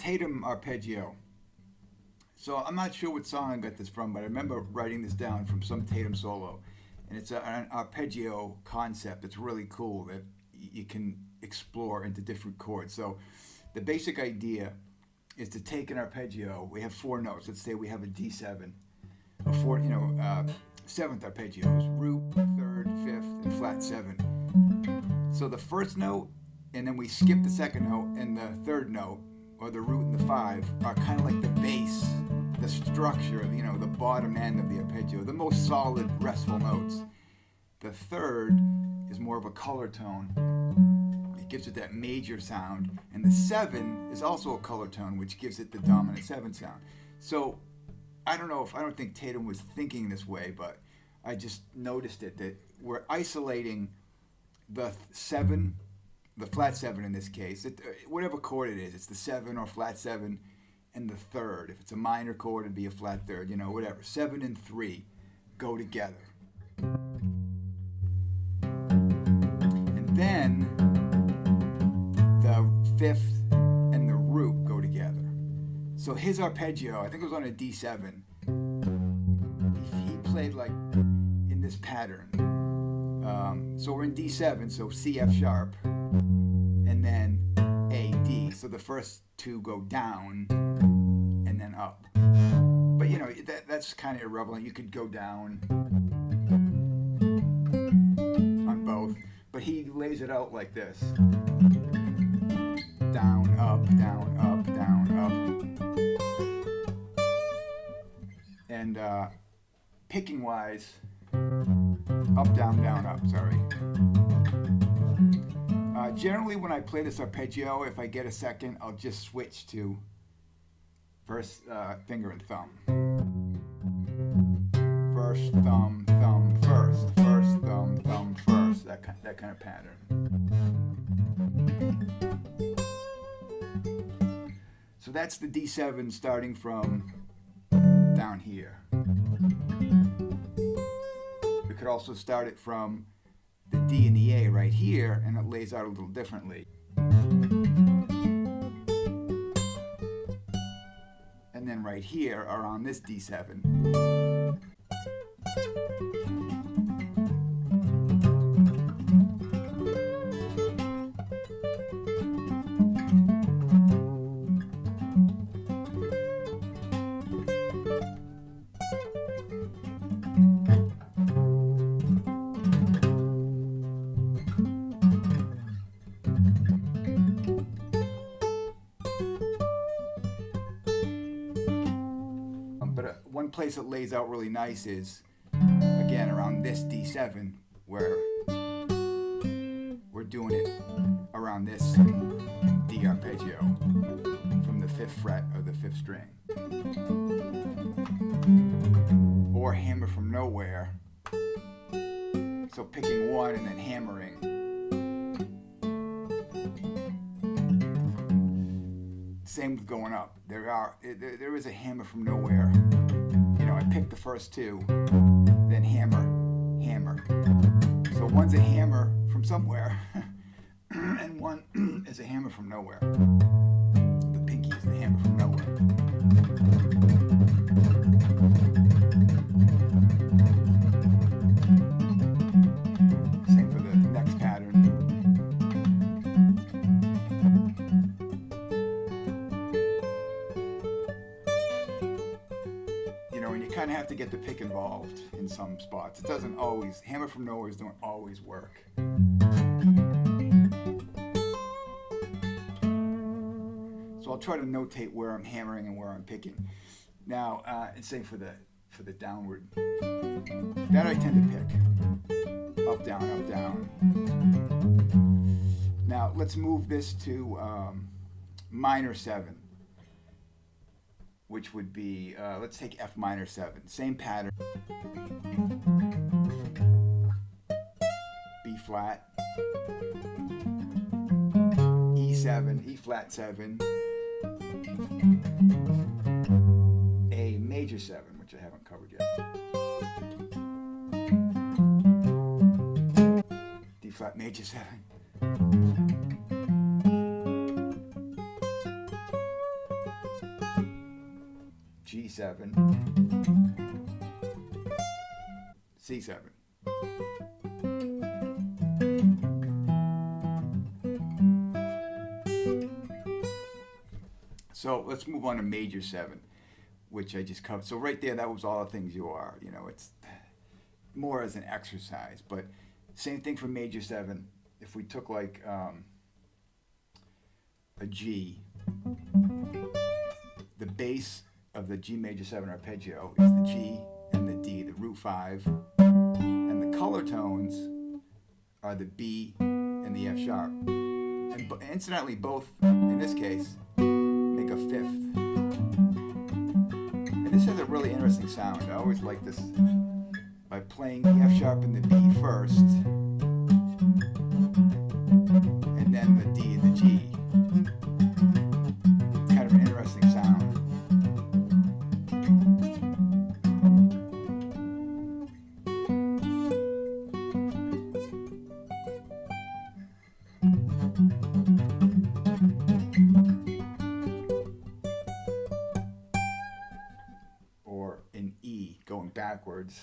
Tatum Arpeggio. So I'm not sure what song I got this from, but I remember writing this down from some Tatum solo. And it's an arpeggio concept that's really cool that you can explore into different chords. So the basic idea is to take an arpeggio. We have 4 notes. Let's say we have a D7, or 4, seventh arpeggios: root, third, fifth, and flat 7. So the first note, and then we skip the second note, and the third note, or the root and the 5, are kind of like the bass, the structure, the bottom end of the arpeggio, the most solid, restful notes. The third is more of a color tone. It gives it that major sound. And the 7 is also a color tone, which gives it the dominant 7 sound. So I don't think Tatum was thinking this way, but I just noticed it, that we're isolating the 7, the flat 7 in this case, whatever chord it is, it's the 7 or flat 7 and the third. If it's a minor chord, it'd be a flat third, whatever. 7 and 3 go together. And then the 5th and the root go together. So his arpeggio, I think it was on a D7, he played like in this pattern. So we're in D7, so C, F sharp, and then A, D. So the first 2 go down and then up. But that's kind of irrelevant. You could go down on both. But he lays it out like this: down, up, down, up, down, up. And picking wise, up, down, up, sorry. Generally when I play this arpeggio, if I get a second, I'll just switch to first finger and thumb. First, thumb, thumb, first. First, thumb, thumb, first. That kind of pattern. So that's the D7 starting from down here. We could also start it from the D and the A right here, and it lays out a little differently. And then right here are on this D7. One place it lays out really nice is, again, around this D7, where we're doing it around this D arpeggio from the 5th fret of the 5th string. Or hammer from nowhere. So picking 1 and then hammering. Same with going up. There is a hammer from nowhere. I pick the first 2, then hammer, hammer. So one's a hammer from somewhere, and one is a hammer from nowhere. The pinky is the hammer from nowhere. Same for the next pattern. And you kind of have to get the pick involved in some spots. It doesn't always, hammer from nowhere don't always work. So I'll try to notate where I'm hammering and where I'm picking. Now, and same for the downward. That I tend to pick. Up, down, up, down. Now, let's move this to minor 7. Which would be, let's take F minor 7, same pattern. B flat, E7, E flat 7, A major 7, which I haven't covered yet. D flat major 7. D7, C7. So let's move on to major 7, which I just covered. So right there, that was all the things you are. You know, it's more as an exercise, but same thing for major 7. If we took like a G, the bass of the Gmaj7 Arpeggio is the G and the D, the root 5, and the color tones are the B and the F sharp. And incidentally, both, in this case, make a 5th. And this has a really interesting sound. I always like this by playing the F sharp and the B first, and then the D and the G. Kind of an interesting sound. Or an E going backwards.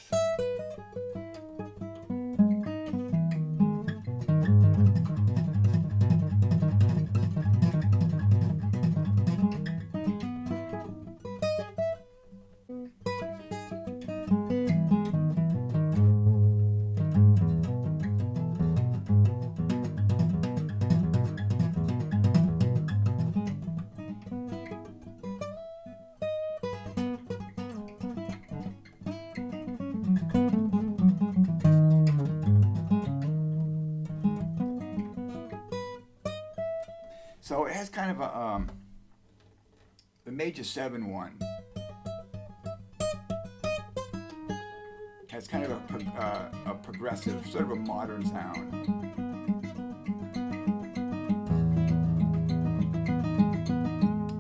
So it has kind of the major 7 one has kind of a progressive, sort of a modern sound.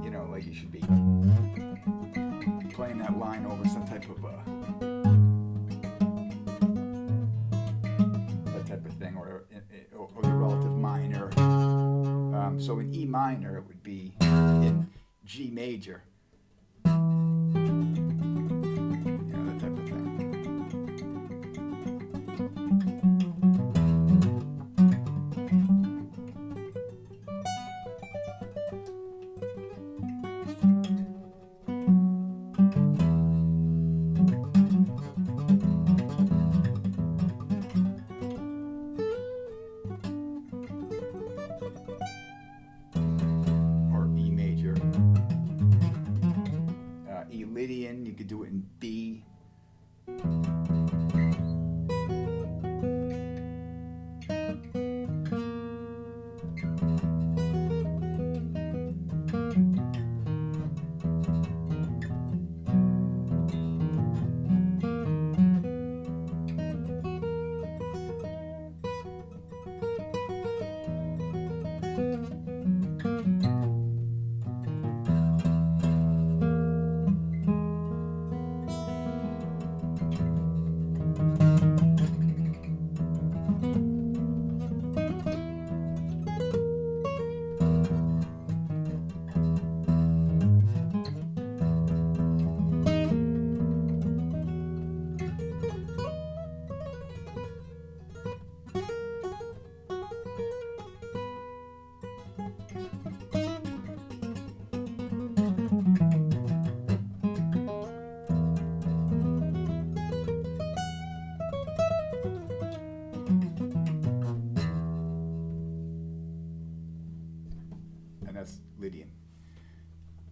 You know, like you should be playing that line over some type of that type of thing, or the relative minor. So in E minor, it would be in G major. You know, that type of thing. Lydian, you could do it in B. Lydian.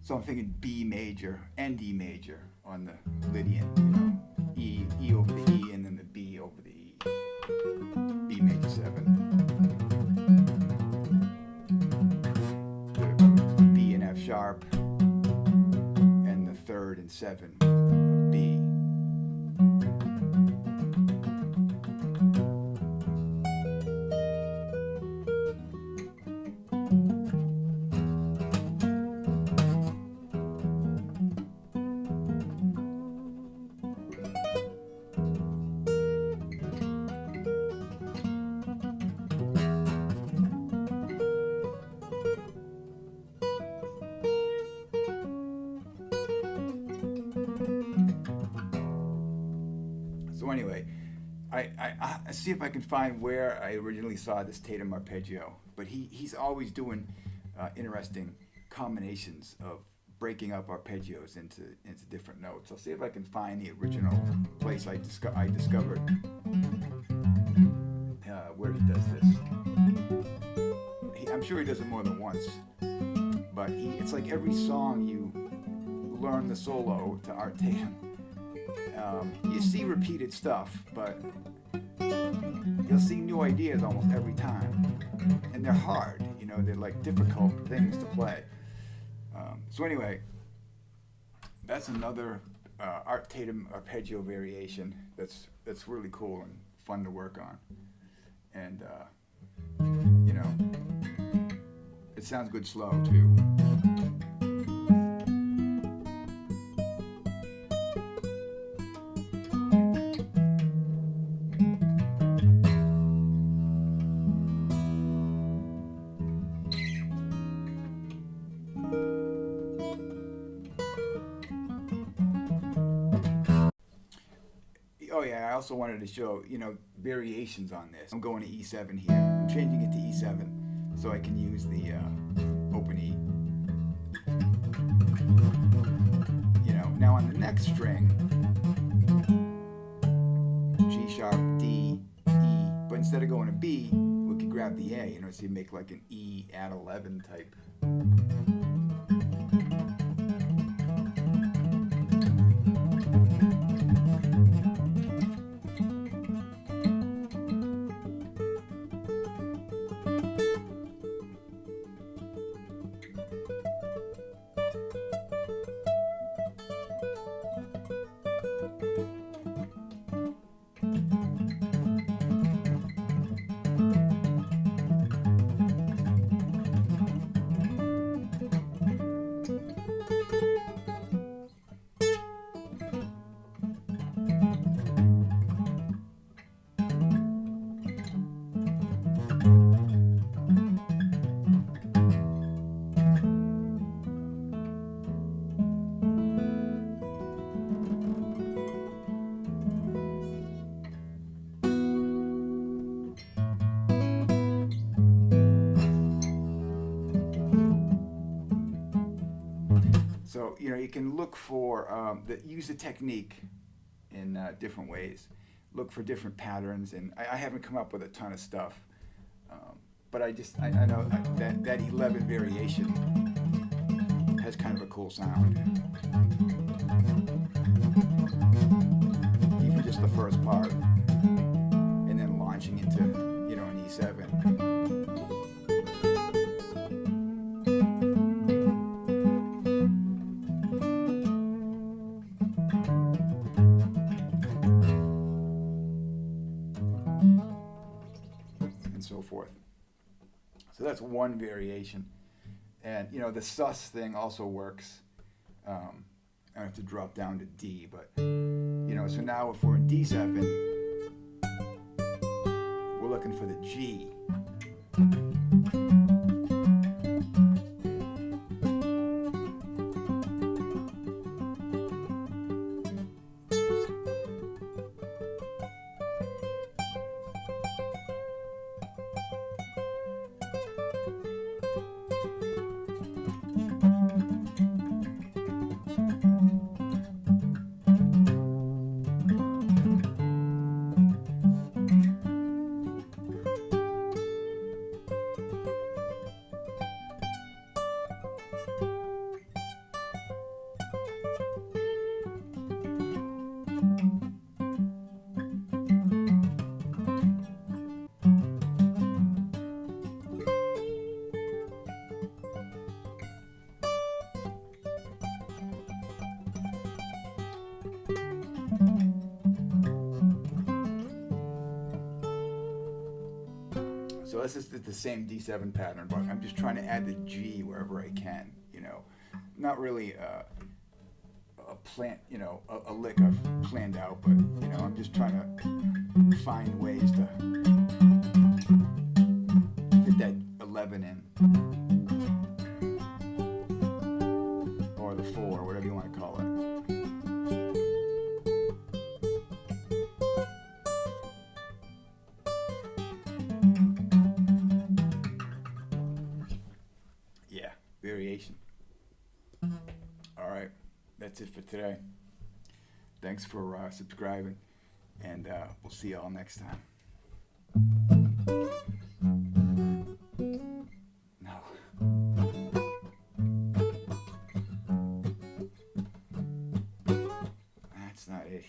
So I'm thinking B major and D major on the Lydian, you know, E over the E and then the B over the E. B major 7. The B and F sharp and the 3rd and 7 of B. anyway, I see if I can find where I originally saw this Tatum Arpeggio. But he's always doing interesting combinations of breaking up arpeggios into different notes. I'll see if I can find the original place I discovered where he does this. I'm sure he does it more than once, but it's like every song you learn the solo to Art Tatum. You see repeated stuff, but you'll see new ideas almost every time, and they're hard. You know, they're like difficult things to play. So anyway, that's another Art Tatum Arpeggio variation that's really cool and fun to work on. And you know, it sounds good slow too. Oh yeah, I also wanted to show, you know, variations on this. I'm going to E7 here. I'm changing it to E7 so I can use the open E. You know, now on the next string, G sharp, D, E, but instead of going to B, we could grab the A, you know, so you make like an E add 11 type. So, you know, you can look for, use the technique in different ways. Look for different patterns, and I haven't come up with a ton of stuff. But I know that 11 variation has kind of a cool sound. Even just the first part, and then launching into, you know, an E7. So forth. So that's one variation, and you know, the sus thing also works. I have to drop down to D, but you know, so now if we're in D7, we're looking for the G. So this is the same D7 pattern, but I'm just trying to add the G wherever I can, you know. Not really a lick I've planned out, but, you know, I'm just trying to find ways to fit that 11 in. Or the 4, whatever you want to call it. appreciation. All right, that's it for today. Thanks for subscribing, and we'll see y'all next time. No. That's not it.